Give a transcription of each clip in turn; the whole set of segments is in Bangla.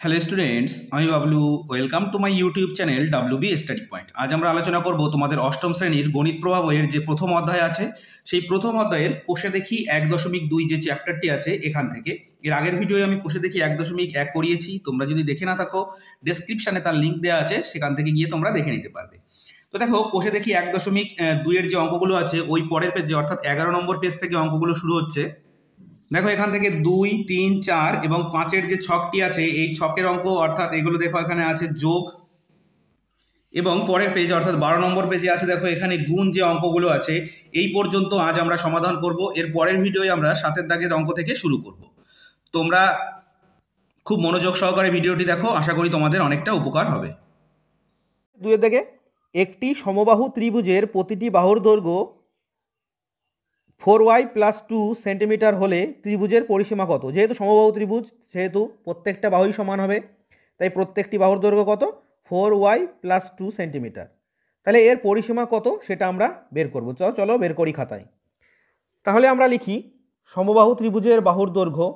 হ্যালো স্টুডেন্টস, আমি Bablu. Welcome to my YouTube channel WB study point. আজ আমরা আলোচনা করব তোমাদের অষ্টম শ্রেণীর গণিত প্রভা বইয়ের যে প্রথম অধ্যায় আছে, সেই প্রথম অধ্যায়ের কোষে দেখি 1.2 যে চ্যাপ্টারটি আছে এখান থেকে। এর আগের ভিডিওয়ে আমি কোষে দেখি 1.1 করিয়েছি। তোমরা যদি দেখে না থাকো, ডেসক্রিপশানে তার লিঙ্ক দেওয়া আছে, সেখান থেকে গিয়ে তোমরা দেখে নিতে পারবে। তো দেখো, কোষে দেখি 1.2 এর যে অঙ্কগুলো আছে ওই পরের পেজে, অর্থাৎ 11 নম্বর পেজ থেকে অঙ্কগুলো শুরু হচ্ছে। দেখো, এখান থেকে 2, 3, 4 এবং 5-এর যে ছকটি আছে এই ছকের অঙ্ক, অর্থাৎ এগুলো দেখো এখানে আছে যোগ, এবং পরের পেজ অর্থাৎ 12 নম্বর পেজে আছে দেখো এখানে গুণ যে অঙ্কগুলো আছে। এই পর্যন্ত আজ আমরা সমাধান করব। এর পরের ভিডিওয়ে আমরা 7-এর দাগের অঙ্ক থেকে শুরু করব। তোমরা খুব মনোযোগ সহকারে ভিডিওটি দেখো, আশা করি তোমাদের অনেকটা উপকার হবে। দুয়ের দিকে একটি সমবাহু ত্রিভুজের প্রতিটি বাহুর দৈর্ঘ্য 4y + 2 সেন্টিমিটার হলে ত্রিভুজের পরিসীমা কত? যেহেতু সমবাহু ত্রিভুজ, সেহেতু প্রত্যেকটা বাহুই সমান হবে, তাই প্রত্যেকটি বাহুর দৈর্ঘ্য কত? 4y + 2 centimetre. তাহলে এর পরিসীমা কত সেটা আমরা বের করব। চলো বের করি খাতায়। তাহলে আমরা লিখি সমবাহু ত্রিভুজের বাহুর দৈর্ঘ্য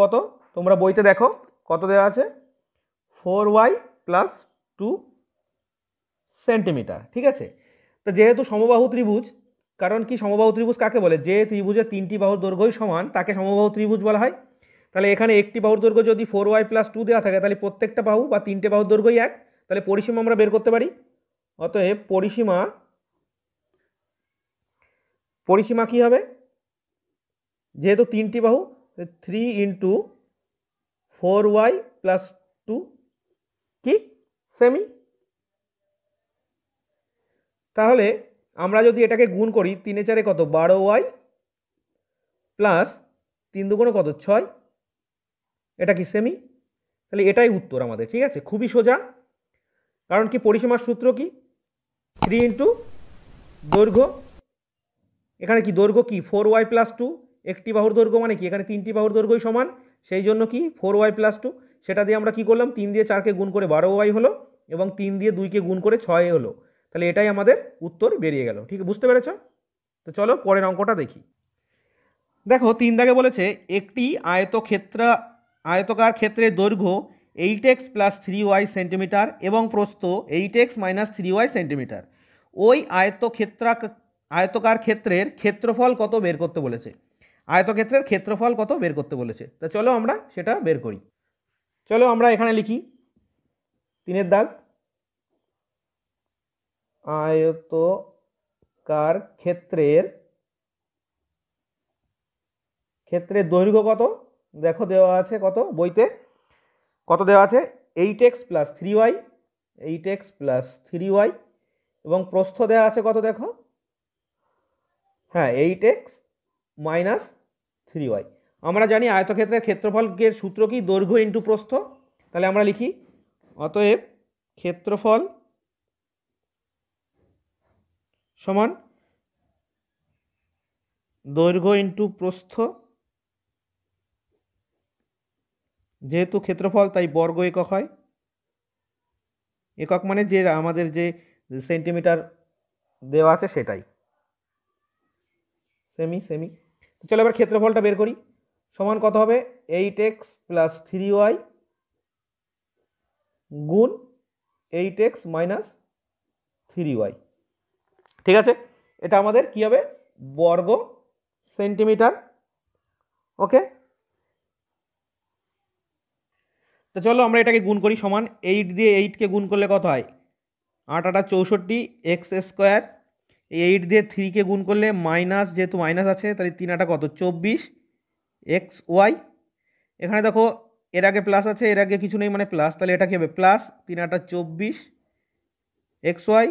কত? তোমরা বইতে দেখো কত দেওয়া আছে, 4y + 2 সেন্টিমিটার। ঠিক আছে, তো যেহেতু সমবাহু ত্রিভুজ, কারণ কি সমবাহু ত্রিভুজ কাকে বলে? যে ত্রিভুজের তিনটি বাহুর দৈর্ঘ্যই সমান তাকে সমবাহু ত্রিভুজ বলা হয়। তাহলে এখানে একটি বাহুর দৈর্ঘ্য যদি 4y + 2 দেওয়া থাকে, তাহলে প্রত্যেকটা বাহু বা তিনটে বাহুর দৈর্ঘ্যই এক। তাহলে পরিসীমা আমরা বের করতে পারি। অতএব পরিসীমা কি হবে? যেহেতু তিনটি বাহু, 3 × 4y + 2 কি সেমি। তাহলে আমরা যদি এটাকে গুণ করি, 3 × 4 কত? 12y প্লাস 3 × 2 কত? 6। এটা কি সেমি? তাহলে এটাই উত্তর আমাদের। ঠিক আছে, খুবই সোজা। কারণ কি পরিসীমার সূত্র কি? 3 × দৈর্ঘ্য। এখানে কি দৈর্ঘ্য কি? 4y + 2। একটি বাহুর দৈর্ঘ্য মানে কি? এখানে তিনটি বাহুর দৈর্ঘ্যই সমান, সেই জন্য কি 4y + 2। সেটা দিয়ে আমরা কি করলাম? 3 দিয়ে 4কে গুণ করে 12y হলো, এবং 3 দিয়ে 2কে গুণ করে 6 হলো। তাহলে এটাই আমাদের উত্তর বেরিয়ে গেল। ঠিক, বুঝতে পেরেছ? তো চলো পরের অঙ্কটা দেখি। দেখো 3 দাগে বলেছে একটি আয়তকার ক্ষেত্রের দৈর্ঘ্য 8x + 3y সেন্টিমিটার এবং প্রস্থ 8x - 3y সেন্টিমিটার। ওই আয়তকার ক্ষেত্রের ক্ষেত্রফল কত বের করতে বলেছে। আয়তক্ষেত্রের ক্ষেত্রফল কত বের করতে বলেছে। তা চলো আমরা সেটা বের করি। চলো আমরা এখানে লিখি 3-এর দাগ, আয়তকার ক্ষেত্রের দৈর্ঘ্য কত? দেখো দেওয়া আছে কত বইতে, কত দেওয়া আছে? 8x + 3y, 8x + 3y, এবং প্রস্থ দেওয়া আছে কত? দেখো, হ্যাঁ, 8x - 3y। আমরা জানি আয়তক্ষেত্রের ক্ষেত্রফলের সূত্র কি? দৈর্ঘ্য ইন্টু প্রস্থ। তাহলে আমরা লিখি অতএব ক্ষেত্রফল সমান দৈর্ঘ্য ইন্টু প্রস্থ। যেহেতু ক্ষেত্রফল তাই বর্গ একক হয়। একক মানে যে আমাদের যে সেন্টিমিটার দেওয়া আছে সেটাই। সেমি। তো চলো এবার ক্ষেত্রফলটা বের করি। সমান কত হবে? 8x + 3y গুণ 8x - 3y। ঠিক আছে, এটা আমাদের কি হবে? বর্গ সেন্টিমিটার। ওকে, তো চলো আমরা এটাকে গুণ করি। সমান 8 দিয়ে 8কে গুণ করলে কত হয়? 8 × 8 = 64 x²। এই 8 দিয়ে 3কে গুণ করলে মাইনাস, যেহেতু মাইনাস আছে তাহলে 3 × 8 কত? 24 xy। এখানে দেখো এর আগে প্লাস আছে, এর আগে কিছু নেই মানে প্লাস, তাহলে এটা কি হবে? Plus 3 × 8 = 24 xy।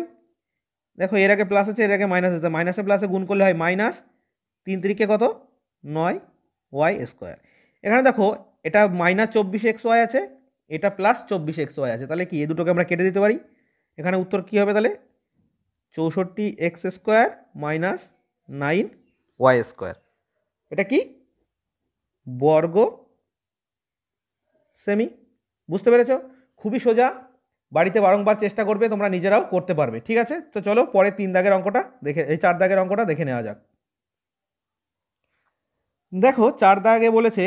দেখো এর আগে প্লাস আছে, এর আগে মাইনাস আছে, মাইনাসে প্লাসে গুণ করলে হয় মাইনাস 3 × 3 = কত? 9y²। এখানে দেখো এটা -24xy আছে, এটা +24xy আছে, তাহলে কি এই দুটোকে আমরা কেটে দিতে পারি। এখানে উত্তর কি হবে তাহলে? 64x² - 9y²। এটা কি? বর্গ সেমি। বুঝতে পেরেছ? খুবই সোজা, বাড়িতে বারংবার চেষ্টা করবে, তোমরা নিজেরাও করতে পারবে। ঠিক আছে, তো চলো পরে 3 দাগের অঙ্কটা দেখে, এই 4 দাগের অঙ্কটা দেখে নেওয়া যাক। দেখো 4 দাগে বলেছে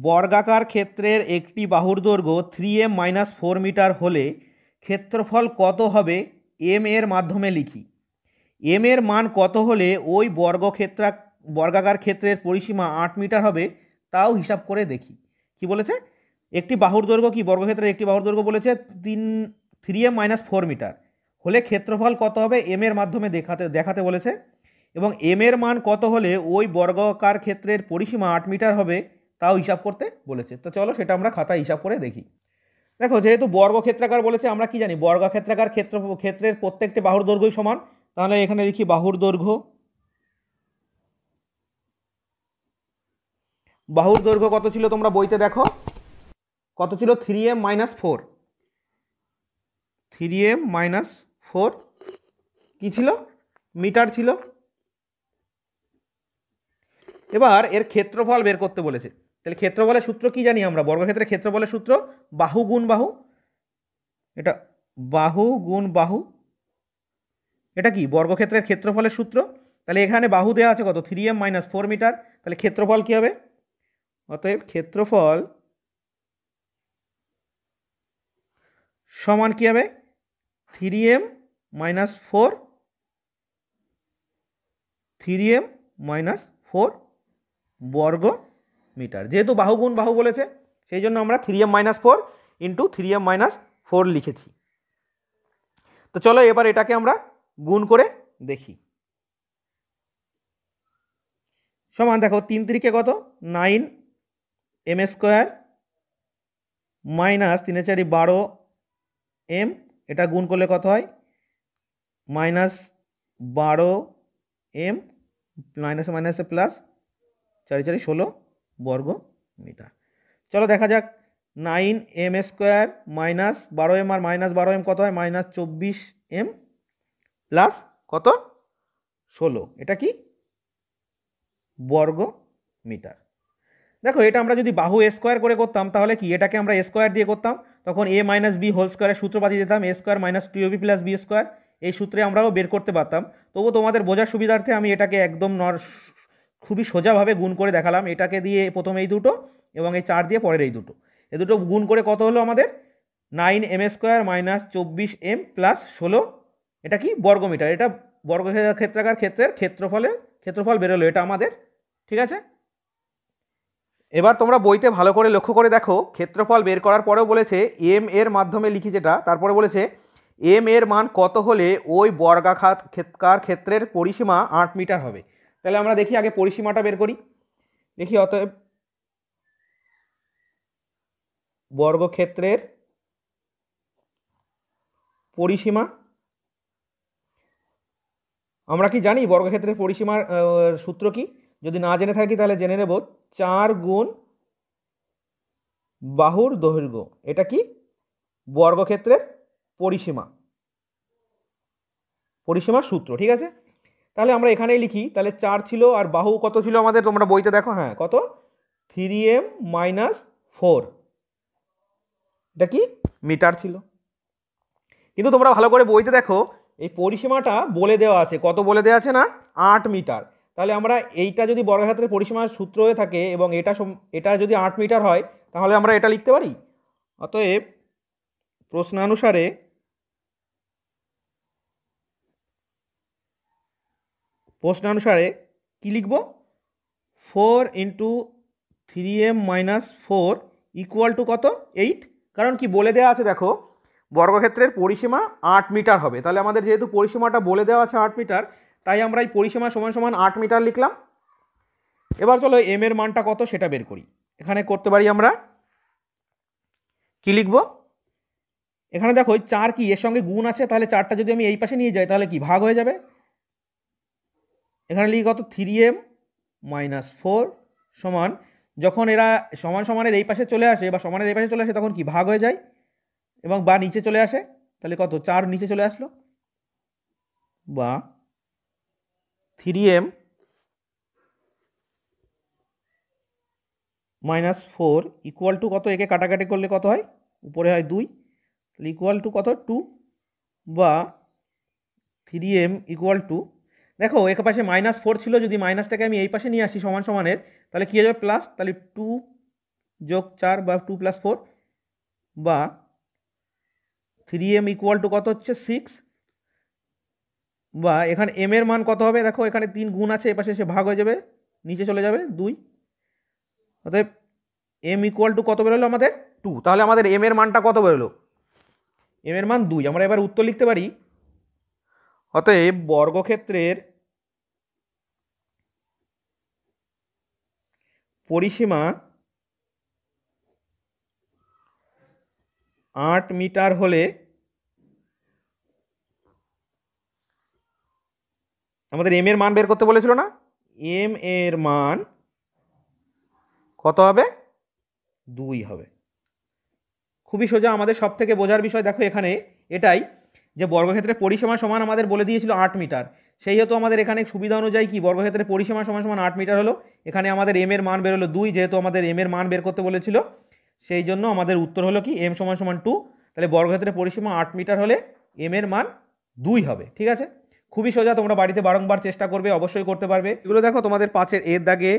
বর্গাকার ক্ষেত্রের একটি বাহুর দৈর্ঘ্য 3m-4 মিটার হলে ক্ষেত্রফল কত হবে এম এর মাধ্যমে লিখি। এম এর মান কত হলে ওই বর্গাকার ক্ষেত্রের পরিসীমা 8 মিটার হবে তাও হিসাব করে দেখি। কি বলেছে? একটি বাহুর দৈর্ঘ্য, কি বর্গক্ষেত্রের একটি বাহুর দৈর্ঘ্য বলেছে 3m-4 মিটার হলে ক্ষেত্রফল কত হবে এম এর মাধ্যমে দেখাতে বলেছে, এবং এম এর মান কত হলে ওই বর্গাকার ক্ষেত্রের পরিসীমা 8 মিটার হবে তাও হিসাব করতে বলেছে। তো চলো সেটা আমরা খাতায় হিসাব করে দেখি। দেখো যেহেতু বর্গক্ষেত্রাকার বলেছে, আমরা কি জানি বর্গক্ষেত্রাকার ক্ষেত্রের প্রত্যেকটি বাহুর দৈর্ঘ্যই সমান, তাহলে এখানে লিখি বাহুর দৈর্ঘ্য। বাহুর দৈর্ঘ্য কত ছিল তোমরা বইতে দেখো, কত ছিল? 3m-4। 3m-4 কি ছিল? মিটার ছিল। এবার এর ক্ষেত্রফল বের করতে বলেছে। তাহলে ক্ষেত্রফলের সূত্র কি জানি আমরা? বর্গক্ষেত্রের ক্ষেত্রফলের সূত্র বাহু গুণ বাহু। এটা বাহু গুণ বাহু, এটা কি বর্গক্ষেত্রের ক্ষেত্রফলের সূত্র। তাহলে এখানে বাহু দেওয়া আছে কত? 3m-4 metre. তাহলে ক্ষেত্রফল কি হবে? অতএব ক্ষেত্রফল সমান কি হবে? 3m-4 বর্গ মিটার। যেহেতু বাহু গুণ বাহু বলেছে সেই জন্য আমরা 3m-4 ইন্টু 3m-4 লিখেছি। তো চলো এবার এটাকে আমরা গুণ করে দেখি। সমান দেখো 3 3 কত? 9m² মাইনাস 3 4 12m, এটা গুণ করলে কত হয়? -12m মাইনাসে মাইনাসে প্লাস 4 4 16 বর্গ মিটার। চলো দেখা যাক 9m² মাইনাস 12m আর মাইনাস 12m কত হয়? -24m প্লাস কত? 16, এটা কি? বর্গ মিটার। দেখো এটা আমরা যদি বাহু স্কোয়ার করে করতাম তাহলে কি এটাকে আমরা স্কোয়ার দিয়ে করতাম, তখন a - b হোল স্কোয়ারের সূত্র পাঠিয়ে দিতাম, a² - 2ab + b²। এই সূত্রে আমরাও বের করতে পারতাম। তবু তোমাদের বোঝার সুবিধার্থে আমি এটাকে একদম খুবই সোজাভাবে গুণ করে দেখালাম। এটাকে দিয়ে প্রথমে এই দুটো এবং এই 4 দিয়ে পরের এই দুটো, এ দুটো গুণ করে কত হলো আমাদের? 9m² মাইনাস 24m প্লাস 16, এটা কি? বর্গমিটার। এটা বর্গক্ষেত্রাকার ক্ষেত্রের ক্ষেত্রফল বেরোলো এটা আমাদের। ঠিক আছে, এবার তোমরা বইতে ভালো করে লক্ষ্য করে দেখো, ক্ষেত্রফল বের করার পরেও বলেছে এম এর মাধ্যমে লিখি যেটা, তারপরে বলেছে এম এর মান কত হলে ওই বর্গাকার ক্ষেত্রের পরিসীমা 8 মিটার হবে। তাহলে আমরা দেখি আগে পরিসীমাটা বের করি। দেখি অতএব বর্গক্ষেত্রের পরিসীমা, আমরা কি জানি বর্গক্ষেত্রের পরিসীমার সূত্র কি? যদি না জেনে থাকি তাহলে জেনে নেব, 4 গুণ বাহুর দৈর্ঘ্য, এটা কি? বর্গক্ষেত্রের পরিসীমার সূত্র। ঠিক আছে, তাহলে আমরা এখানেই লিখি। তাহলে 4 ছিল আর বাহু কত ছিল আমাদের? তোমরা বইতে দেখো, হ্যাঁ কত? 3m-4, এটা কি? মিটার ছিল। কিন্তু তোমরা ভালো করে বইতে দেখো এই পরিসীমাটা বলে দেওয়া আছে, কত বলে দেওয়া আছে? না 8 মিটার। তাহলে আমরা এইটা যদি বর্গক্ষেত্রের পরিসীমার সূত্র হয়ে থাকে এবং এটা যদি 8 মিটার হয় তাহলে আমরা এটা লিখতে পারি। অতএব প্রশ্নানুসারে কি লিখব? 4 ইন্টু 3m-4 ইকুয়াল টু কত? 8। কারণ কি বলে দেওয়া আছে দেখো, বর্গক্ষেত্রের পরিসীমা 8 মিটার হবে। তাহলে আমাদের যেহেতু পরিসীমাটা বলে দেওয়া আছে 8 মিটার, তাই আমরা এই পরিসীমা সমান সমান 8 মিটার লিখলাম। এবার চলো এম এর মানটা কত সেটা বের করি। এখানে করতে পারি আমরা, কি লিখব? এখানে দেখো 4 কি এর সঙ্গে গুণ আছে, তাহলে 4টা যদি আমি এই পাশে নিয়ে যাই তাহলে কি ভাগ হয়ে যাবে। এখানে লিখি কত? 3m-4 সমান, যখন এরা সমান সমানের এই পাশে চলে আসে বা সমানের এই পাশে চলে আসে তখন কি ভাগ হয়ে যায় এবং বা নিচে চলে আসে। তাহলে কত? 4 নিচে চলে আসলো, বা 3m-4 ইকুয়াল টু কত? একে কাটাকাটি করলে কত হয়? উপরে হয় 2, তাহলে ইকুয়াল টু কত? 2, বা 3m ইকুয়াল টু, দেখো এক পাশে -4 ছিল, যদি মাইনাসটাকে আমি এই পাশে নিয়ে আসি সমান সমানের, তাহলে কী হয়ে যাবে প্লাস, তাহলে 2 + 4 বা 2 + 4 বা 3m = কত হচ্ছে 6, বা এখানে m এর মান কত হবে, দেখো এখানে 3 গুণ আছে, এপাশে এসে ভাগ হয়ে যাবে, নিচে চলে যাবে 2, অতএব m = কত বেরোলো আমাদের 2। তাহলে আমাদের m এর মানটা কত বেরোলো, m এর মান 2। আমরা এবার উত্তর লিখতে পারি, অতএব বর্গক্ষেত্রের পরিসীমা 8 মিটার হলে আমাদের m এর মান বের করতে বলেছিল না, m এর মান কত হবে 2 হবে। খুবই সোজা, আমাদের সব থেকে বোঝার বিষয় দেখো এখানে এটাই, যে বর্গক্ষেত্রের পরিসীমা সমান আমাদের বলে দিয়েছিল 8 মিটার, সেই হেতু আমাদের এখানে সুবিধা অনুযায়ী কি বর্গক্ষেত্রের পরিসীমা সমান সমান 8 মিটার হলো, এখানে আমাদের m এর মান বেরোলো 2, যেহেতু আমাদের m এর মান বের করতে বলেছিল সেই জন্য আমাদের উত্তর হলো কি m সমান সমান 2। তাহলে বর্গক্ষেত্রের পরিসীমা 8 মিটার হলে m এর মান 2 হবে। ঠিক আছে, খুবই সোজা, তোমরা বাড়িতে বারংবার চেষ্টা করবে, অবশ্যই করতে পারবে। এগুলো দেখো তোমাদের 5-এর এর দাগে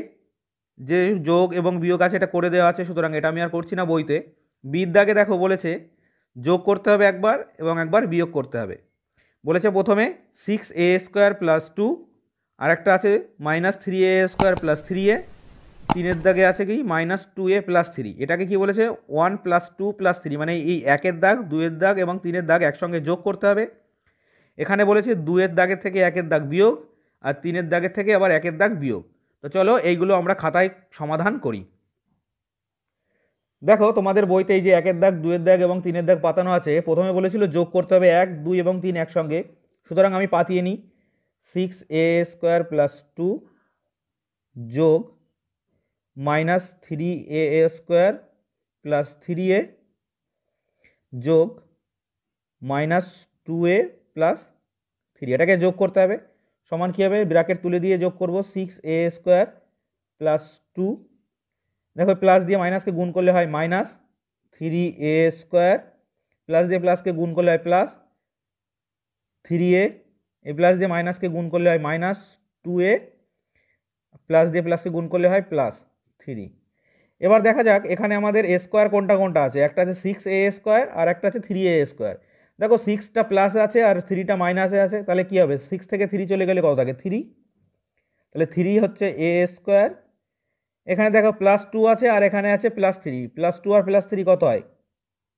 যে যোগ এবং বিয়োগ আছে এটা করে দেওয়া আছে, সুতরাং এটা আমি আর করছি না বইতে। বির দাগে দেখো বলেছে যোগ করতে হবে একবার এবং একবার বিয়োগ করতে হবে। বলেছে প্রথমে 6a² + 2, আর একটা আছে -3a² + 3a, 3-এর দাগে আছে কি -2a + 3। এটাকে কি বলেছে 1 + 2 + 3, মানে এই 1-এর দাগ, 2-এর দাগ এবং 3-এর দাগ একসঙ্গে যোগ করতে হবে। এখানে বলেছে 2-এর দাগের থেকে 1-এর দাগ বিয়োগ, আর 3-এর দাগের থেকে আবার 1-এর দাগ বিয়োগ। তো চলো এইগুলো আমরা খাতায় সমাধান করি। দেখো তোমাদের বইতে এই যে 1-এর দাগ, 2-এর দাগ এবং 3-এর দাগ পাতানো আছে। প্রথমে বলেছিল যোগ করতে হবে 1, 2 এবং 3 একসঙ্গে, সুতরাং আমি পাতিয়ে নিই। 6a² + 2 যোগ -3a² + 3a যোগ -2a + 3, এটাকে যোগ করতে হবে। সমান কী হবে, ব্র্যাকেট তুলে দিয়ে যোগ করব 6a² + 2, দেখো প্লাস দিয়ে মাইনাসকে গুণ করলে হয় -3a², প্লাস দিয়ে প্লাসকে গুণ করলে হয় +3a, এই প্লাস দিয়ে মাইনাসকে গুণ করলে হয় -2a, প্লাস দিয়ে প্লাসকে গুণ করলে হয় +3। এবার দেখা যাক এখানে আমাদের a স্কোয়ার কোনটা কোনটা আছে, একটা আছে 6a² আর একটা আছে 3a²। দেখো 6টা প্লাসে আছে আর 3টা মাইনাসে আছে, তাহলে কি হবে 6 থেকে 3 চলে গেলে কত থাকে 3, তাহলে 3 হচ্ছে a²। এখানে দেখো +2 আছে আর এখানে আছে +3, +2 আর +3 কত হয়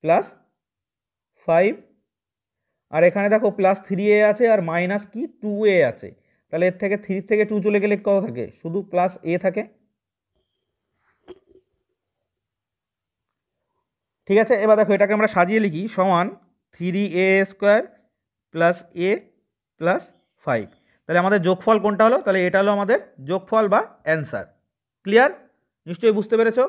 +5, আর এখানে দেখো +3a আছে আর মাইনাস কি 2a আছে, তাহলে এর থেকে 3 থেকে 2 চলে গেলে কত থাকে শুধু +a থাকে। ঠিক আছে, এবার দেখো এটাকে আমরা সাজিয়ে লিখি, সমান 3a² + a + 5। তাহলে আমাদের যোগফল কোনটা হলো, তাহলে এটা হলো আমাদের যোগফল বা অ্যান্সার। ক্লিয়ার, নিশ্চয়ই বুঝতে পেরেছো,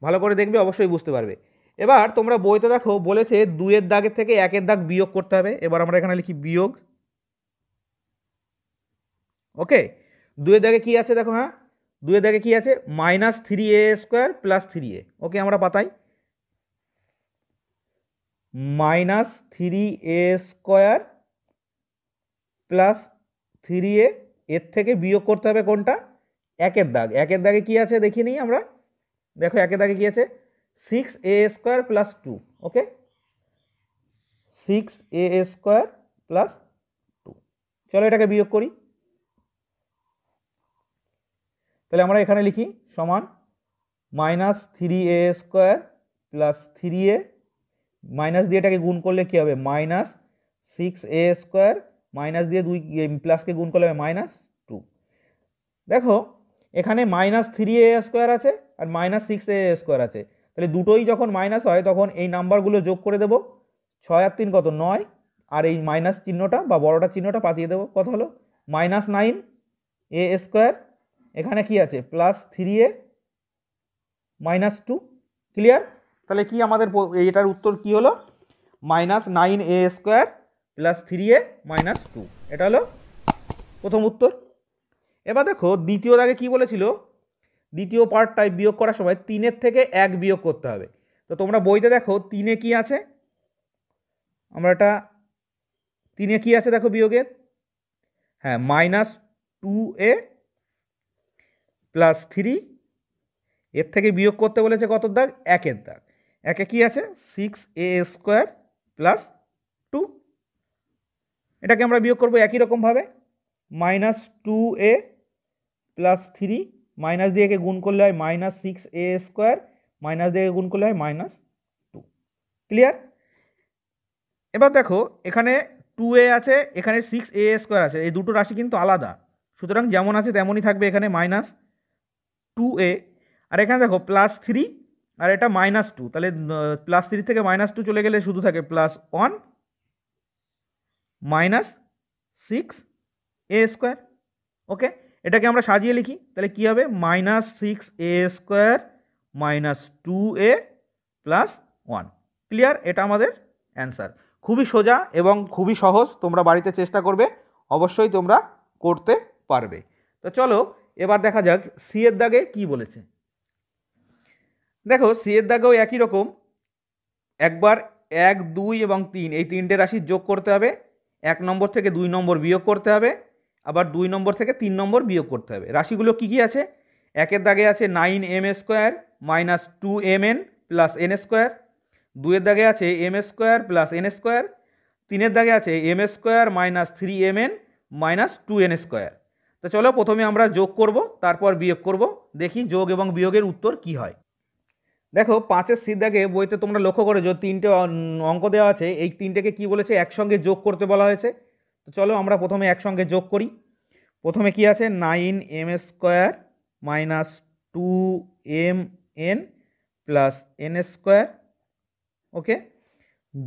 ভালো করে দেখবে অবশ্যই বুঝতে পারবে। এবার তোমরা বইতে দেখো বলেছে 2-এর দাগের থেকে 1-এর দাগ বিয়োগ করতে হবে। এবার আমরা এখানে লিখি বিয়োগ। ওকে, 2-এর দাগে কি আছে দেখো, হ্যাঁ 2-এর দাগে কি আছে -3a² + 3a। ওকে, আমরা পাতাই -3a² + 3a, এর থেকে বিয়োগ করতে হবে কোনটা 1-এর দাগ। 1-এর দাগে কি আছে দেখি নিই আমরা, দেখো 1-এর দাগে কি আছে 6a² + 2। ওকে, 6a² + 2, চলো এটাকে বিয়োগ করি। তাহলে আমরা এখানে লিখি সমান -3a² + 3a, মাইনাস দিয়ে এটাকে গুণ করলে কী হবে -6a², মাইনাস দিয়ে 2 প্লাসকে গুণ করলে হবে -2। দেখো এখানে -3a² আছে আর -6a² আছে, তাহলে দুটোই যখন মাইনাস হয় তখন এই নাম্বারগুলো যোগ করে দেবো, 6 আর 3 কত 9, আর এই মাইনাস চিহ্নটা বা বড়টা চিহ্নটা পাঠিয়ে দেবো, কত হলো -9a²। এখানে কি আছে +3a -2। ক্লিয়ার, তাহলে কি আমাদের এটার উত্তর কি হলো -9a² + 3a -2, এটা হলো প্রথম উত্তর। এবার দেখো দ্বিতীয় দাগে কি বলেছিল, দ্বিতীয় পার্টটায় বিয়োগ করার সময় 3-এর থেকে 1 বিয়োগ করতে হবে। তো তোমরা বইতে দেখো 3-এ কি আছে, আমরা এটা 3-এ কি আছে দেখো বিয়োগের, হ্যাঁ 2a প্লাস 3, এর থেকে বিয়োগ করতে বলেছে কত দাগ, একের দাগ। একে কি আছে 6a স্কোয়ার প্লাস 2, এটাকে আমরা বিয়োগ করবো একই রকমভাবে, মাইনাস 2a প্লাস 3, মাইনাস দিয়ে একে গুণ করলে হয় মাইনাস 6a স্কোয়ার, মাইনাস দিয়ে গুণ করলে হয় মাইনাস 2। ক্লিয়ার? এবার দেখো এখানে 2a আছে, এখানে 6a স্কোয়ার আছে, এই দুটো রাশি কিন্তু আলাদা, সুতরাং যেমন আছে তেমনই থাকবে এখানে মাইনাস 2a, আর এখানে দেখো প্লাস 3 আর এটা মাইনাস 2, তাহলে প্লাস 3 থেকে মাইনাস 2 চলে গেলে শুধু থাকে প্লাস 1 মাইনাস 6a স্কোয়ার। ওকে, এটাকে আমরা সাজিয়ে লিখি, তাহলে কী হবে, minus 6a square minus 2a plus 1। Clear? এটা আমাদের অ্যান্সার। খুবই সোজা এবং খুবই সহজ, তোমরা বাড়িতে চেষ্টা করবে, অবশ্যই তোমরা করতে পারবে। তো চলো এবার দেখা যাক সি এর দাগে কি বলেছে। দেখো সি এর দাগেও একই রকম, একবার 1, 2 এবং 3 এই তিনটে রাশির যোগ করতে হবে, 1 নম্বর থেকে 2 নম্বর বিয়োগ করতে হবে, আবার 2 নম্বর থেকে 3 নম্বর বিয়োগ করতে হবে। রাশিগুলো কী কী আছে, একের দাগে আছে 9m square minus 2mn plus n square, 2 এর দাগে আছে m square plus n square, 3 এর দাগে আছে m square minus 3mn minus 2n square. তো চলো প্রথমে আমরা যোগ করব, তারপর বিয়োগ করব, দেখি যোগ এবং বিয়োগের উত্তর কি হয়। দেখো 5-এর সি দাগে বইতে তোমরা লক্ষ্য করেছো তিনটে অঙ্ক দেওয়া আছে, এই তিনটেকে কি বলেছে, একসঙ্গে যোগ করতে বলা হয়েছে। তো চলো আমরা প্রথমে একসঙ্গে যোগ করি। প্রথমে কি আছে 9m square minus 2mn plus n square, okay,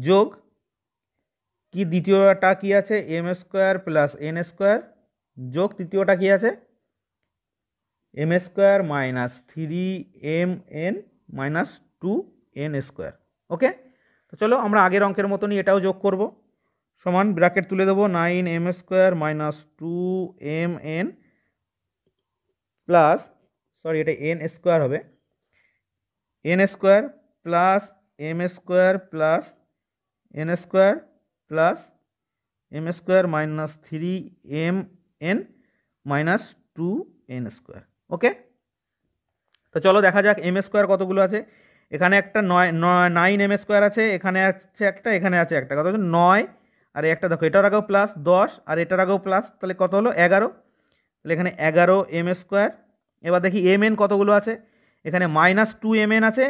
যোগ কি দ্বিতীয়টা কি আছে m square plus n square, যোগ তৃতীয়টা কি আছে m square minus 3mn minus 2n square. Okay, তো চলো আমরা আগের অঙ্কের মতনই এটাও যোগ করব, সমান ব্র্যাকেট তুলে দেবো 9m square minus 2mn plus, sorry এটা n স্কোয়ার হবে, n square plus m square plus n square plus m square minus 3mn minus 2n square. Okay, তো চলো দেখা যাক m স্কোয়ার কতগুলো আছে, এখানে একটা 9m স্কোয়ার আছে, এখানে আছে একটা, এখানে আছে একটা, কত হচ্ছে 9, আর একটা দেখো এটার আগেও প্লাস 10 আর এটার আগেও প্লাস, তাহলে কত হলো 11, তাহলে এখানে 11m স্কোয়ার। এবার দেখি mn কতগুলো আছে, এখানে মাইনাস 2mn আছে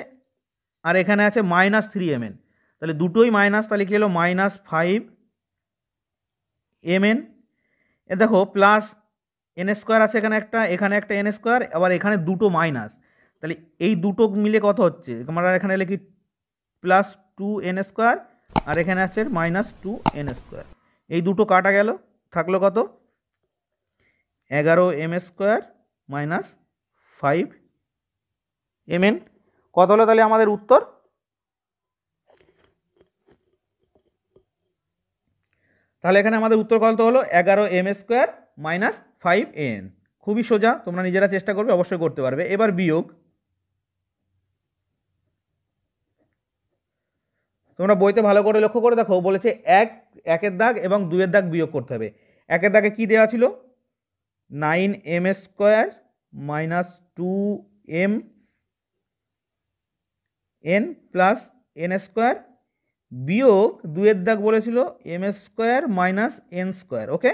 আর এখানে আছে মাইনাস 3mn, তাহলে দুটোই মাইনাস, তাহলে কি হলো মাইনাস 5mn। এ দেখো প্লাস n স্কোয়ার আছে এখানে একটা n স্কোয়ার, আবার এখানে দুটো মাইনাস, তাহলে এই দুটো মিলে কত হচ্ছে, আমরা এখানে লিখি প্লাস 2n স্কোয়ার আর এখানে আছে মাইনাস 2n স্কোয়ার, এই দুটো কাটা গেল, থাকলো কত 11m স্কোয়ার মাইনাস 5mn, কত হলো তাহলে আমাদের উত্তর, তাহলে এখানে আমাদের উত্তর কত হলো 11m স্কোয়ার মাইনাস 5n। খুবই সোজা, তোমরা নিজেরা চেষ্টা করবে, অবশ্যই করতে পারবে। এবার বিয়োগ, তোমরা বইতে ভালো করে লক্ষ্য করে দেখো, বলেছে একের দাগ এবং 2-এর দাগ বিয়োগ করতে হবে। একের দাগে কি দেওয়া ছিল 9m square minus 2mn plus n square, বিয়োগ 2-এর দাগ বলেছিল m square minus n square. Okay,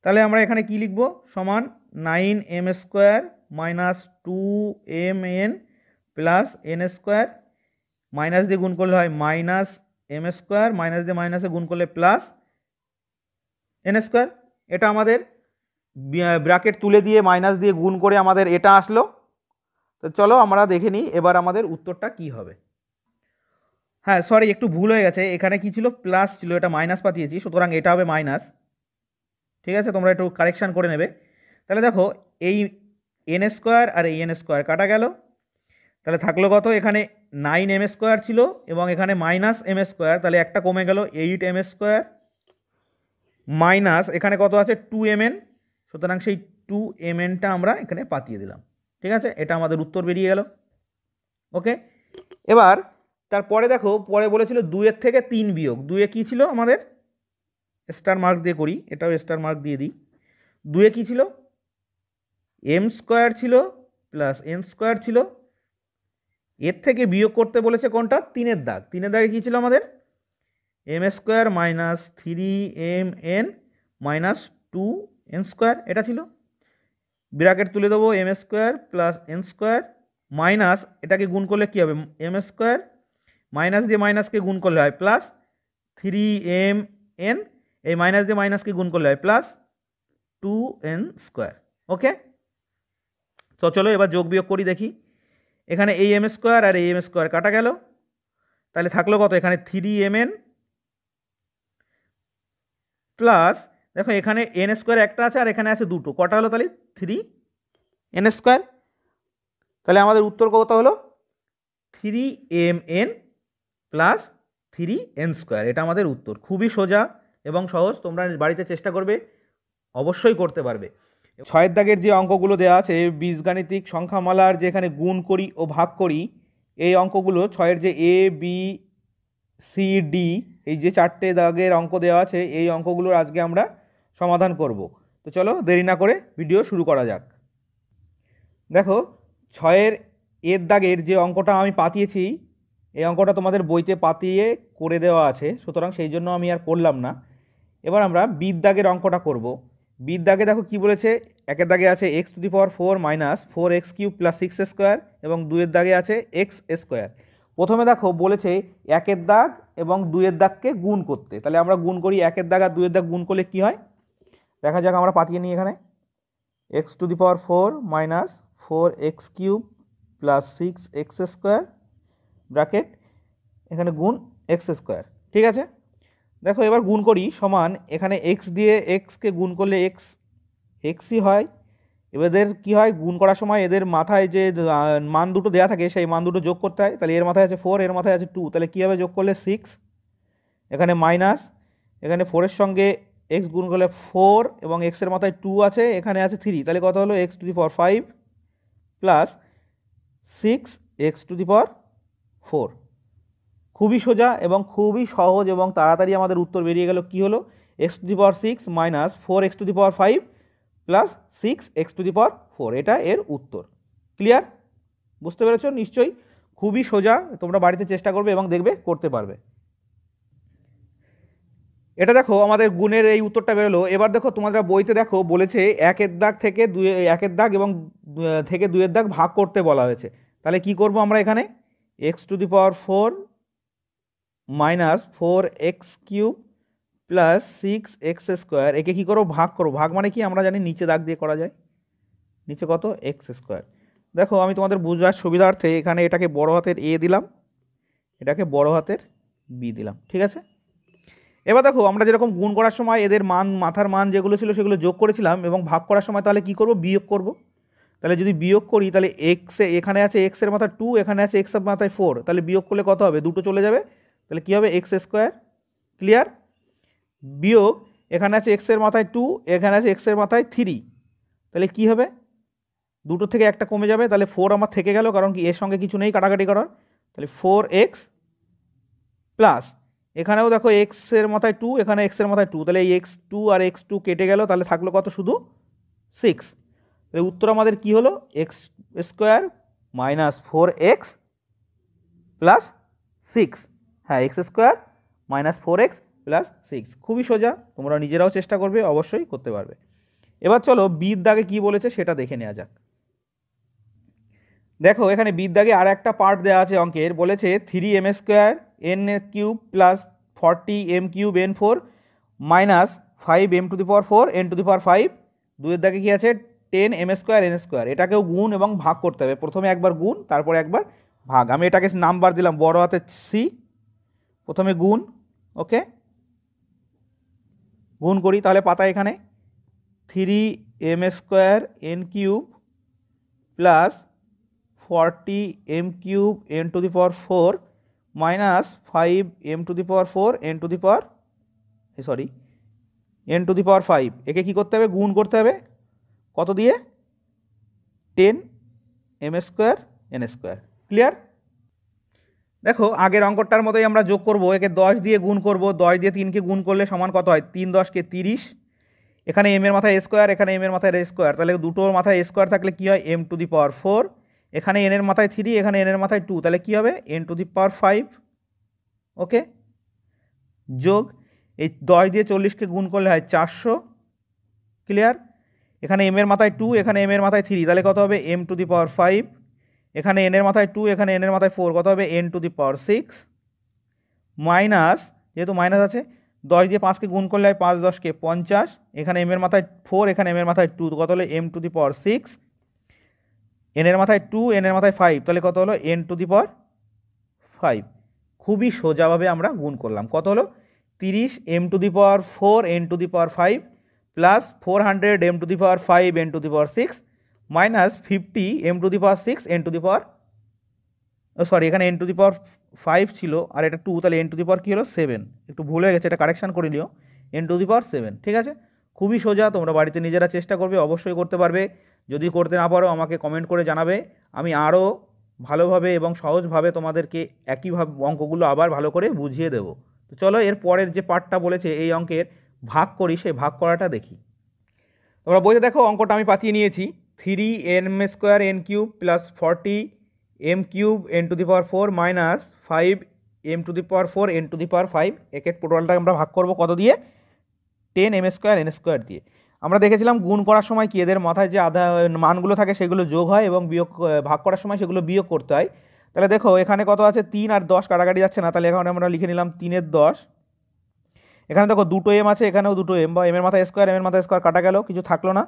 তাহলে আমরা এখানে কি লিখব, সমান 9m square minus 2mn plus n square, minus দিয়ে গুণ করলে হয় মাইনাস m স্কোয়ার, মাইনাস দিয়ে মাইনাসে গুণ করলে প্লাস n স্কোয়ার। এটা আমাদের ব্র্যাকেট তুলে দিয়ে মাইনাস দিয়ে গুণ করে আমাদের এটা আসলো। তো চলো আমরা দেখে নিই এবার আমাদের উত্তরটা কি হবে। হ্যাঁ সরি, একটু ভুল হয়ে গেছে, এখানে কি ছিল প্লাস ছিল, এটা মাইনাস পাঠিয়েছি, সুতরাং এটা হবে মাইনাস। ঠিক আছে, তোমরা একটু কারেকশান করে নেবে। তাহলে দেখো এই n স্কোয়ার আর এই n স্কোয়ার কাটা গেল, তাহলে থাকলো কত, এখানে 9m স্কোয়ার ছিল এবং এখানে মাইনাস m স্কোয়ার, তাহলে একটা কমে গেল 8m স্কোয়ার মাইনাস এখানে কত আছে 2mn, সুতরাং সেই 2mnটা আমরা এখানে পাঠিয়ে দিলাম। ঠিক আছে, এটা আমাদের উত্তর বেরিয়ে গেল। ওকে, এবার তারপরে দেখো পরে বলেছিল 2-এর থেকে 3 বিয়োগ, 2-এ কী ছিল আমাদের, স্টার মার্ক দিয়ে করি, এটাও স্টার মার্ক দিয়ে দিই, 2-এ কী ছিল, এম স্কোয়ার ছিল প্লাস এন স্কোয়ার ছিল। এর থেকে বিয়োগ করতে বলেছে কোনটা, 3-এর দাগ। 3-এর দাগে কী ছিল আমাদের, m square minus 3mn minus 2n square, এটা ছিল। ব্র্যাকেট তুলে দেবো, m square plus n square minus, এটাকে গুণ করলে কী হবে, এম স্কোয়ার মাইনাস দিয়ে মাইনাসকে গুণ করলে হয় প্লাস 3mn, এই মাইনাস দিয়ে মাইনাসকে গুণ করলে হয় প্লাস 2n স্কোয়ার। ওকে, তো চলো এবার যোগ বিয়োগ করি দেখি। এখানে এই এম স্কোয়ার আর এই এম স্কোয়ার কাটা গেল, তাহলে থাকলো কত, এখানে 3mn প্লাস, দেখো এখানে এন স্কোয়ার একটা আছে আর এখানে আছে দুটো, কটা হলো তাহলে 3n স্কোয়ার। তাহলে আমাদের উত্তর কত হলো, 3mn প্লাস 3n স্কোয়ার, এটা আমাদের উত্তর। খুবই সোজা এবং সহজ, তোমরা বাড়িতে চেষ্টা করবে, অবশ্যই করতে পারবে। 6-এর দাগের যে অঙ্কগুলো দেওয়া আছে বীজগাণিতিক সংখ্যামালার, যে এখানে গুণ করি ও ভাগ করি, এই অঙ্কগুলো 6-এর যে এ বি সি ডি, এই যে 4টে দাগের অঙ্ক দেওয়া আছে, এই অঙ্কগুলোর আজকে আমরা সমাধান করব। তো চলো দেরি না করে ভিডিও শুরু করা যাক। দেখো 6-এর এর দাগের যে অঙ্কটা আমি পাতিয়েছি, এই অঙ্কটা তোমাদের বইতে পাতিয়ে করে দেওয়া আছে, সুতরাং সেই জন্য আমি আর করলাম না। এবার আমরা বির দাগের অঙ্কটা করব। বির দাগে দেখো কি বলেছে, 1-এর দাগে আছে x⁴ minus 4x³ plus 6 square এবং 2-এর দাগে আছে x স্কোয়ার। প্রথমে দেখো বলেছে 1-এর দাগ এবং 2-এর দাগকে গুণ করতে, তাহলে আমরা গুণ করি। 1-এর দাগ আর 2-এর দাগ গুণ করলে কি হয় দেখা যাক, আমরা পাতিয়ে নিই। এখানে x⁴ minus 4x³ plus 6x square bracket, এখানে গুণ x স্কোয়ার। ঠিক আছে, দেখো এবার গুণ করি সমান, এখানে x দিয়ে xকে গুণ করলে xই হয়। এদের কি হয়, গুণ করার সময় এদের মাথায় যে মান দুটো দেওয়া থাকে সেই মান দুটো যোগ করতে হয়। তাহলে এর মাথায় আছে 4, এর মাথায় আছে 2, তাহলে কী হবে, যোগ করলে 6, এখানে মাইনাস, এখানে 4-এর সঙ্গে x গুণ করলে 4 এবং x-এর মাথায় 2 আছে, এখানে আছে 3, তাহলে কত হলো x⁵ প্লাস 6x⁴। খুবই সোজা এবং খুবই সহজ এবং তাড়াতাড়ি আমাদের উত্তর বেরিয়ে গেল। কি হলো, x⁵ minus 4x⁵ plus 6x⁴, এটা এর উত্তর। ক্লিয়ার, বুঝতে পেরেছো নিশ্চয়ই? খুবই সোজা, তোমরা বাড়িতে চেষ্টা করবে এবং দেখবে করতে পারবে। এটা দেখো আমাদের গুণের এই উত্তরটা বেরোলো। এবার দেখো তোমাদের বইতে দেখো বলেছে 1-এর দাগ থেকে 1-এর দাগ এবং থেকে 2-এর দাগ ভাগ করতে বলা হয়েছে। তাহলে কি করব আমরা, এখানে x⁴ minus 4x³ plus 6x square, একে কী করো, ভাগ করো। ভাগ মানে কি আমরা জানি নিচে দাগ দিয়ে করা যায়, নিচে কত x স্কোয়ার। দেখো আমি তোমাদের বোঝার সুবিধার্থে এখানে এটাকে বড় হাতের A দিলাম, এটাকে বড় হাতের B দিলাম। ঠিক আছে, এবার দেখো আমরা যেরকম গুণ করার সময় এদের মান, মাথার মান যেগুলো ছিল সেগুলো যোগ করেছিলাম, এবং ভাগ করার সময় তাহলে কি করব, বিয়োগ করব। তাহলে যদি বিয়োগ করি তাহলে এখানে আছে x-এর মাথায় 2, এখানে আছে x-এর মাথায় 4, তাহলে বিয়োগ করলে কত হবে, দুটো চলে যাবে, তাহলে কী হবে, x স্কোয়ার। ক্লিয়ার, বিয়োগ এখানে আছে x-এর মাথায় 2, এখানে আছে x-এর মাথায় 3, তাহলে কি হবে, দুটো থেকে একটা কমে যাবে, তাহলে 4 আমার থেকে গেল, কারণ কি এর সঙ্গে কিছু নেই কাটাকাটি করার, তাহলে 4x প্লাস, এখানেও দেখো x-এর মাথায় 2, এখানে x-এর মাথায় 2, তাহলে এই x2 আর x2 কেটে গেল, তাহলে থাকলো কত, শুধু 6। তাহলে উত্তর আমাদের কি হলো, x square minus 4x plus 6। হ্যাঁ, x square minus 4x plus 6, খুবই সোজা, তোমরা নিজেরাও চেষ্টা করবে, অবশ্যই করতে পারবে। এবার চলো বির দাগে কী বলেছে সেটা দেখে নেওয়া যাক। দেখো এখানে বির দাগে আর একটা পার্ট দেওয়া আছে অঙ্কের, বলেছে 3m² n³ plus 40m³ n4 minus 5m⁴ n⁵। 2-এর দাগে কি আছে, 10m² n², এটাকেও গুণ এবং ভাগ করতে হবে। প্রথমে একবার গুণ, তারপরে একবার ভাগ। আমি এটাকে নাম্বার দিলাম বড় হাতের C, প্রথমে গুণ, ওকে, গুণ করি। তাহলে পাতা এখানে 3m² n³ plus 40m³ n⁴ minus 5m⁴ n⁵, একে কী করতে হবে, গুণ করতে হবে, কত দিয়ে, 10m² n²। ক্লিয়ার, দেখো আগের অঙ্কটার মতোই আমরা যোগ করব, একে 10 দিয়ে গুণ করব, 10 দিয়ে 3কে গুণ করলে সমান কত হয়, 3 × 10 = 30, এখানে এম এর মাথায় এ স্কোয়ার, এখানে এম এর মাথায় এ স্কোয়ার, তাহলে দুটোর মাথায় এ স্কোয়ার থাকলে কী হয় এম টু দি পাওয়ার 4, এখানে এন এর মাথায় 3, এখানে এন এর মাথায় 2, তাহলে কী হবে এন টু দি পাওয়ার 5। ওকে, যোগ এই 10 দিয়ে 40কে গুণ করলে হয় 400। ক্লিয়ার? এখানে এম এর মাথায় 2, এখানে এম এর মাথায় 3, তাহলে কত হবে এম টু দি পাওয়ার 5। এখানে এন এর মাথায় 2, এখানে এন এর মাথায় 4, কত হবে N to the power 6। Minus, যেহেতু মাইনাস আছে 10 দিয়ে 5কে গুণ করলে হয় 5 10কে 50, এখানে এম এর মাথায় 4, এখানে এম এর মাথায় 2, কত হলো m to the power 6। N এর মাথায় 2, এন এর মাথায় 5, তাহলে কত হলো এন টু দি পাওয়ার 5। খুবই সোজাভাবে আমরা গুণ করলাম। কত হলো 30 m to the power 4 N to the power 5 plus 400 m to the power 5 n to the power 6 minus 50 m to the power 6 n to the power, sorry এখানে এন টু দি পাওয়ার 5 ছিল আর এটা 2, তাহলে এন টু দি পাওয়ার কী হলো 7। একটু ভুল হয়ে গেছে, এটা কারেকশান করে নিও, এন টু দি পাওয়ার 7। ঠিক আছে, খুবই সোজা, তোমরা বাড়িতে নিজেরা চেষ্টা করবে, অবশ্যই করতে পারবে। যদি করতে না পারো আমাকে কমেন্ট করে জানাবে, আমি আরও ভালোভাবে এবং সহজভাবে তোমাদেরকে একইভাবে অঙ্কগুলো আবার ভালো করে বুঝিয়ে দেবো। তো চলো এর পরের যে পার্টটা বলেছে এই অঙ্কের ভাগ করি, সেই ভাগ করাটা দেখি। তোমরা বইতে দেখো অঙ্কটা আমি পাঠিয়ে নিয়েছি, 3 N square N cube plus 40 M cube N to the power 4 minus 5 M to the power 4 N to the power 5। একের টোটালটা আমরা ভাগ করবো কত দিয়ে, 10 এম স্কোয়ার এন স্কোয়ার দিয়ে। আমরা দেখেছিলাম গুণ করার সময় কি এদের মাথায় যে আধা মানগুলো থাকে সেগুলো যোগ হয় এবং বিয়োগ, ভাগ করার সময় সেগুলো বিয়োগ করতে হয়। তাহলে দেখো এখানে কত আছে 3 আর 10 কাটাকাটি যাচ্ছে না, তাহলে এখানে আমরা লিখে নিলাম 3 এর 10। এখানে দেখো দুটো এম আছে, এখানেও দুটো এম, বা এমের মাথায় স্কোয়ার এমের মাথায় স্কোয়ার কাটা গেল, কিছু থাকলো না।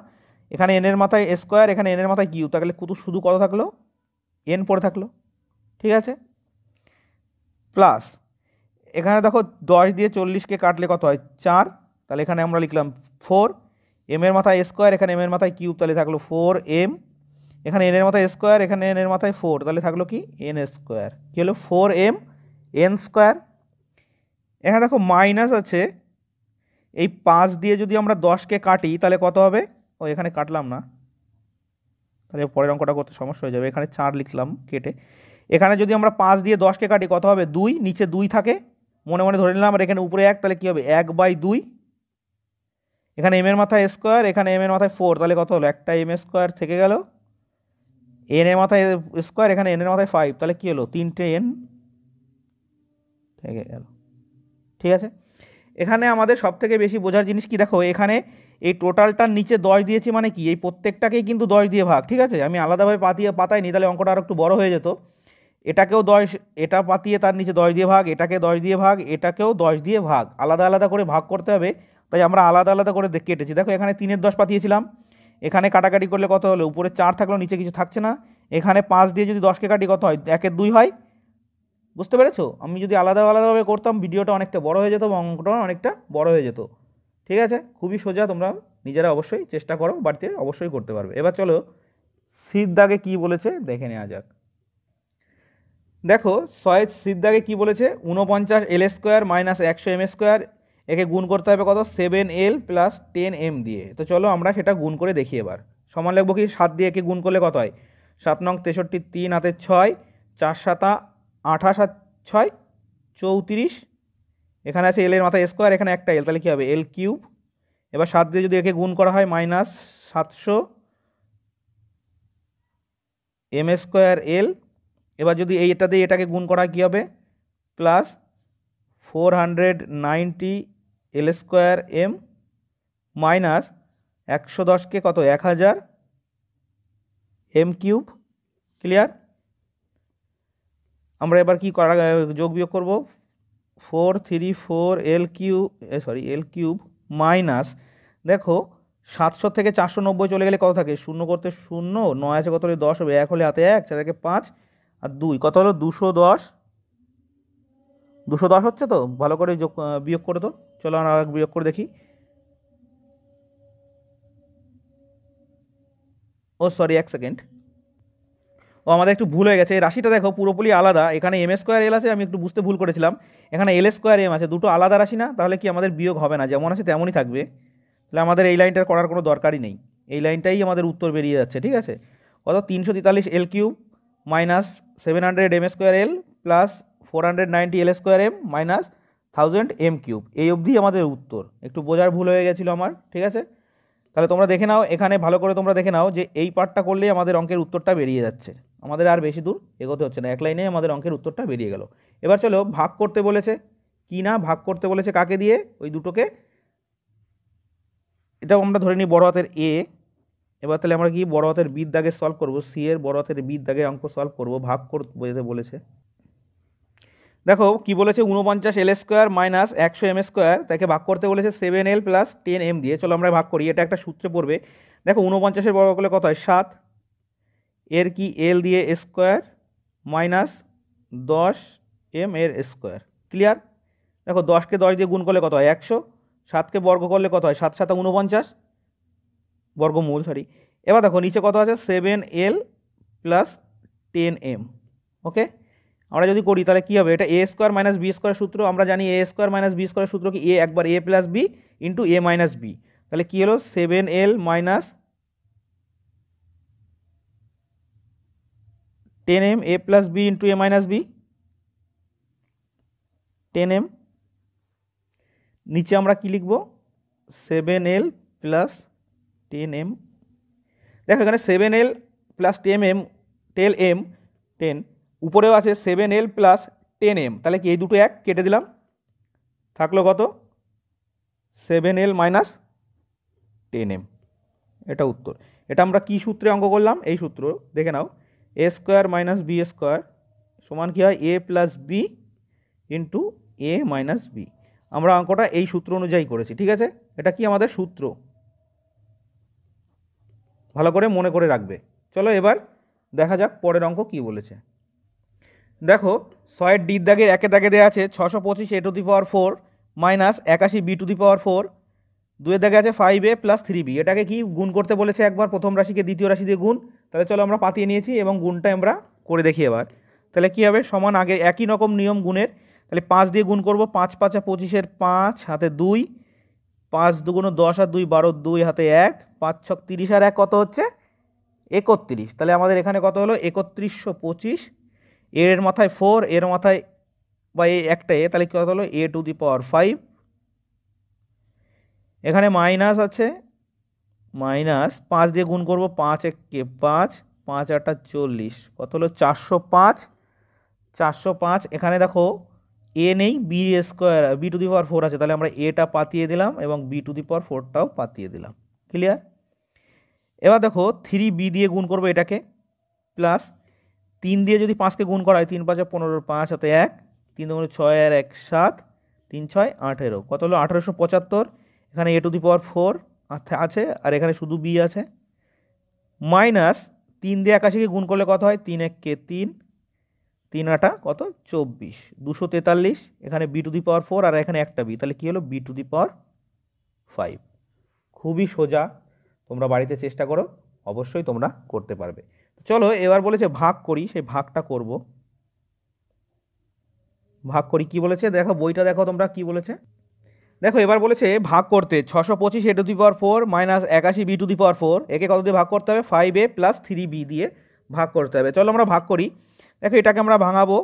এখানে এনের মাথায় স্কোয়ার, এখানে এনের মাথায় কিউ, তাহলে শুধু কত থাকলো এন পড়ে থাকলো। ঠিক আছে, প্লাস এখানে দেখো 10 দিয়ে 40কে কাটলে কত হয় 4, তাহলে এখানে আমরা লিখলাম 4 এম এর মাথায় স্কোয়ার, এখানে এম এর মাথায় কিউব, তাহলে থাকলো 4 এম। এখানে এন এর মাথায় স্কোয়ার, এখানে এন এর মাথায় 4, তাহলে থাকলো কি এন স্কোয়ার, কী হলো 4 এম এন স্কোয়ার। এখানে দেখো মাইনাস আছে, এই 5 দিয়ে যদি আমরা 10কে কাটি তাহলে কত হবে, ও এখানে কাটলাম না, তাহলে পরের অঙ্কটা করতে সমস্যা হয়ে যাবে, এখানে 4 লিখলাম কেটে। এখানে যদি আমরা 5 দিয়ে 10কে কাটি কত হবে 2, নিচে 2 থাকে মনে মনে ধরে নিলাম, আর এখানে উপরে 1, তাহলে কী হবে 1/2। এখানে এম এর মাথায় স্কোয়ার, এখানে এম এর মাথায় 4, তাহলে কত হলো একটা এম স্কোয়ার থেকে গেল, এন এর মাথায় স্কোয়ার, এখানে এন এর মাথায় 5, তাহলে কী হলো 3টে এন থেকে গেল। ঠিক আছে, এখানে আমাদের সবথেকে বেশি বোঝার জিনিস কি দেখো, এখানে এই টোটালটার নিচে 10 দিয়েছি মানে কি এই প্রত্যেকটাকেই কিন্তু 10 দিয়ে ভাগ। ঠিক আছে, আমি আলাদাভাবে পাতাইনি, তাহলে অঙ্কটা আরও একটু বড় হয়ে যেত। এটাকেও 10, এটা পাতিয়ে তার নিচে 10 দিয়ে ভাগ, এটাকে 10 দিয়ে ভাগ, এটাকেও 10 দিয়ে ভাগ, আলাদা আলাদা করে ভাগ করতে হবে, তাই আমরা আলাদা আলাদা করে কেটেছি। দেখো এখানে 3 এর 10 পাতিয়েছিলাম, এখানে কাটাকাটি করলে কত হলো উপরে 4 থাকলো, নিচে কিছু থাকছে না। এখানে 5 দিয়ে যদি 10কে কাটি কত হয় 1 এর 2 হয়। বুঝতে পেরেছো, আমি যদি আলাদা আলাদাভাবে করতাম ভিডিওটা অনেকটা বড় হয়ে যেত এবং অঙ্কটা অনেকটা বড় হয়ে যেত। ঠিক আছে, খুবই সোজা, তোমরা নিজেরা অবশ্যই চেষ্টা করো, বাড়িতে অবশ্যই করতে পারবে। এবার চলো সির দাগে কী বলেছে দেখে নেওয়া যাক। দেখো সির দাগে কী বলেছে, 49 এল স্কোয়ার মাইনাস 100 এম স্কোয়ার, একে গুণ করতে হবে কত 7l প্লাস 10m দিয়ে। তো চলো আমরা সেটা গুণ করে দেখি। এবার সমান লিখবো কি 7 দিয়ে একে গুণ করলে কত হয় 7 নং 63, 3 হাতে 6, 4 7 28 আর 6 34। এখানে আছে এল এর মাথায় স্কোয়ার, এখানে একটা এল, তাহলে কী হবে এল কিউব। এবার 7 দিয়ে যদি একে গুণ করা হয় মাইনাস 700 এম স্কোয়ার এল। এবার যদি এইটা দিয়ে এটাকে গুণ করা কী হবে plus 490 L square M minus 110কে কত 1000 এম কিউব। ক্লিয়ার? আমরা এবার কি করা যোগ বিয়োগ করব, 434 এল কিউব মাইনাস, দেখো 700 থেকে 490 চলে গেলে কত থাকে, শূন্য করতে 0, 9 আছে কত হলে 10 হবে, 1 হলে হাতে 1, 4 থেকে 5 আর 2 কত হলো 210। 210 হচ্ছে তো, ভালো করে যোগ বিয়োগ করে তো, চলো আমরা বিয়োগ করে দেখি। ও সরি 1 সেকেন্ড, ও আমাদের একটু ভুল হয়ে গেছে, এই রাশিটা দেখো পুরোপুরি আলাদা, এখানে এম স্কোয়ার এল আছে, আমি একটু বুঝতে ভুল করেছিলাম, এখানে এল স্কোয়ার এম আছে, দুটো আলাদা রাশি না, তাহলে কি আমাদের বিয়োগ হবে না, যেমন আছে তেমনই থাকবে, তাহলে আমাদের এই লাইনটা করার কোনো দরকারই নেই, এই লাইনটাই আমাদের উত্তর বেরিয়ে যাচ্ছে। ঠিক আছে, কত 343 L cube minus 700 M square L plus 490 L square M minus 1000 M cube, এই অবধি আমাদের উত্তর। একটু বোঝার ভুল হয়ে গেছিলো আমার। ঠিক আছে, তাহলে তোমরা দেখে নাও, এখানে ভালো করে তোমরা দেখে নাও যে এই পার্টটা করলেই আমাদের অঙ্কের উত্তরটা বেরিয়ে যাচ্ছে, আমাদের আর বেশি দূর এগোতে হচ্ছে না, এক লাইনে আমাদের অঙ্কের উত্তরটা বেরিয়ে গেল। এবার চলো ভাগ করতে বলেছে, কি না ভাগ করতে বলেছে কাকে দিয়ে, ওই দুটোকে, এটাও আমরা ধরে নিই বড় হাতের এ। এবার তাহলে আমরা কি বড় হাতের বির দাগে সলভ করবো, সি এর বড় হাতের বির দাগে অঙ্ক সলভ করবো, ভাগ করতে বলেছে। দেখো কি বলেছে, 49 এল স্কোয়ার মাইনাস 100 এম স্কোয়ার, তাকে ভাগ করতে বলেছে 7L প্লাস 10M দিয়ে। চলো আমরা ভাগ করি, এটা একটা সূত্রে পড়বে। দেখো 49-এর বর্গ করলে কত হয় 7, এর কি এল দিয়ে স্কোয়ার মাইনাস 10M এর স্কোয়ার, ক্লিয়ার। দেখো 10কে 10 দিয়ে গুণ করলে কত হয় 100, 7কে বর্গ করলে কত হয় 7 7 49 বর্গমূল, সরি। এবার দেখো নিচে কত আছে 7L প্লাস 10M, ওকে। আমরা যদি করি তাহলে কী হবে, এটা এ স্কোয়ার মাইনাস বি স্কোয়ার সূত্র, আমরা জানি এ স্কোয়ার মাইনাস বি স্কোয়ার সূত্র কি এ একবার এ প্লাস বি ইন্টু এ মাইনাস বি। তাহলে কী হলো 7L মাইনাস 10M এ প্লাস বি ইন্টু এ মাইনাস বি 10M। নিচে আমরা কি লিখব 7L প্লাস 10M। দেখো এখানে 7L প্লাস 10M, উপরেও আছে 7L প্লাস 10M, তাহলে কি এই দুটো এক কেটে দিলাম, থাকলো কত 7L মাইনাস 10M, এটা উত্তর। এটা আমরা কি সূত্রে অঙ্ক করলাম, এই সূত্র দেখে নাও, এ স্কোয়ার মাইনাস বি স্কোয়ার সমান কী হয় এ প্লাস বি ইন্টু এ মাইনাস বি। আমরা অঙ্কটা এই সূত্র অনুযায়ী করেছি, ঠিক আছে। এটা কি আমাদের সূত্র, ভালো করে মনে করে রাখবে। চলো এবার দেখা যাক পরের অঙ্ক কি বলেছে। দেখো 6 ডির দাগের একে দাগে দেওয়া আছে 625 A to the power 4 minus 81 B to the power 4, দুয়ের দাগে আছে 5A প্লাস 3B। এটাকে কি গুণ করতে বলেছে একবার, প্রথম রাশিকে দ্বিতীয় রাশি দিয়ে গুণ। তাহলে চলো আমরা পাতিয়ে নিয়েছি এবং গুণটা আমরা করে দেখি এবার। তাহলে কী হবে, সমান আগে একই রকম নিয়ম গুণের, তাহলে 5 দিয়ে গুণ করবো, 5 5 25-এর 5 হাতে 2, 5 2 10 আর 2 12, 2 হাতে 1, 5 6 30 আর 1 কত হচ্ছে 31। তাহলে আমাদের এখানে কত হলো 3125, এর মাথায় 4, এর মাথায় বা এই একটা এ, তাহলে কত হলো এ টু দি পাওয়ার 5। এখানে মাইনাস আছে, মাইনাস 5 দিয়ে গুণ করবো, 5 1 5, 5 8 40, কত হলো 405, 405। এখানে দেখো এ নেই, B square B to the power 4 আছে, তাহলে আমরা এটা পাতিয়ে দিলাম এবং বি টু দি পাওয়ার 4টাও পাতিয়ে দিলাম, ক্লিয়ার। এবার দেখো 3B দিয়ে গুণ করবো এটাকে, প্লাস 3 দিয়ে যদি 5কে গুণ করা হয় 3 5 15, 5 হাতে 1, 3 2 6 আর 1 7, 3 6 18, কত হলো 1875। এখানে এ টু দি পাওয়ার 4 আছে আর এখানে শুধু বি আছে, মাইনাস 3 দিয়ে 81কে গুণ করলে কত হয় 3 1 3, 3 8 কত 24, 243। এখানে বি টু দি পাওয়ার 4 আর এখানে একটা বি, তাহলে কী হলো বি টু দি পাওয়ার 5। খুবই সোজা, তোমরা বাড়িতে চেষ্টা করো, অবশ্যই তোমরা করতে পারবে। চলো এবার বলেছে ভাগ করি, সেই ভাগটা করব। ভাগ করি কি বলেছে, দেখো বইটা দেখো তোমরা কি বলেছে। দেখো এবার বলেছে ভাগ করতে 625 A to the power 4 minus 81 B to the power 4, একে কত দিয়ে ভাগ করতে হবে 5A প্লাস 3B দিয়ে ভাগ করতে হবে। চলো আমরা ভাগ করি। দেখো এটাকে আমরা ভাঙাবো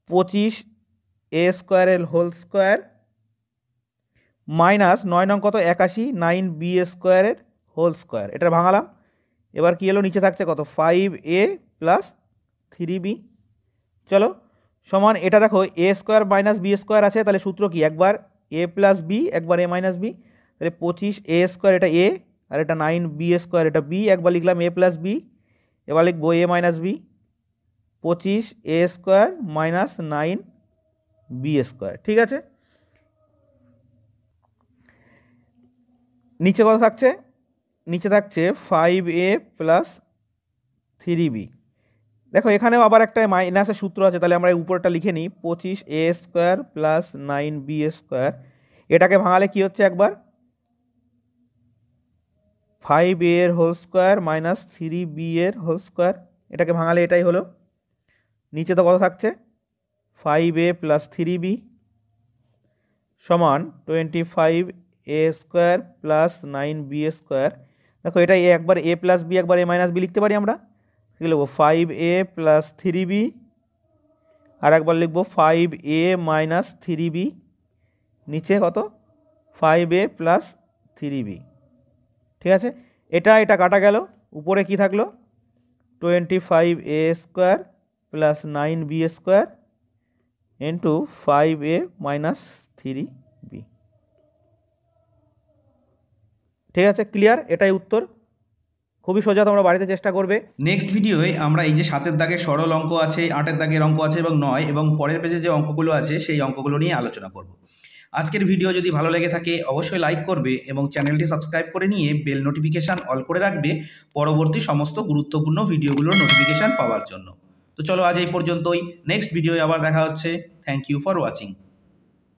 25A স্কোয়ারের হোল স্কোয়ার মাইনাস 9 নং কত 81 9B স্কোয়ারের হোল স্কোয়ার, এটা ভাঙালাম। এবার কি এলো, নিচে থাকছে কত 5A প্লাস 3B। চলো সমান, এটা দেখো এ স্কোয়ার মাইনাস বি স্কোয়ার আছে, তাহলে সূত্র কি একবার এ প্লাস বি একবার এ মাইনাস বি, তাহলে 25A স্কোয়ার এটা এ আর এটা 9B স্কোয়ার এটা বি, একবার লিখলাম এ প্লাস বি, এবার লিখবো A minus B, 25A square minus 9B square, ঠিক আছে। নিচে কত থাকছে, নিচে থাকছে 5A প্লাস 3B। দেখো এখানেও আবার একটা মাইনাসের সূত্র আছে, তাহলে আমরা উপরটা লিখে নিই 25A square plus 9B square. এটাকে ভাঙালে কি হচ্ছে একবার 5A এর হোল স্কোয়ার মাইনাস 3B এর হোল স্কোয়ার, এটাকে ভাঙালে এটাই হলো। নিচে তো কত থাকছে 5A প্লাস 3B সমান 25A square plus 9B square. দেখো এটা একবার এ প্লাস বি একবার এ মাইনাস বি লিখতে পারি আমরা, কি লিখবো 5A প্লাস 3B আর একবার লিখবো 5A মাইনাস 3B, নিচে কত 5A প্লাস 3B। ঠিক আছে, এটা কাটা গেল, উপরে কি থাকলো 25a square plus 9b square into 5a minus 3b। ঠিক আছে, ক্লিয়ার? এটাই উত্তর। খুবই সোজা, তোমরা বাড়িতে চেষ্টা করবে। নেক্সট ভিডিওয়ে আমরা এই যে 7-এর দাগের সরল অঙ্ক আছে, 8-এর দাগের অঙ্ক আছে এবং 9 এবং পরের পেজে যে অঙ্কগুলো আছে সেই অঙ্কগুলো নিয়ে আলোচনা করব। আজকের ভিডিও যদি ভালো লেগে থাকে অবশ্যই লাইক করবে এবং চ্যানেলটি সাবস্ক্রাইব করে নিয়ে বেল নোটিফিকেশান অল করে রাখবে পরবর্তী সমস্ত গুরুত্বপূর্ণ ভিডিওগুলোর নোটিফিকেশান পাওয়ার জন্য। তো চলো আজ এই পর্যন্তই, নেক্সট ভিডিওয়ে আবার দেখা হচ্ছে। Thank you for watching.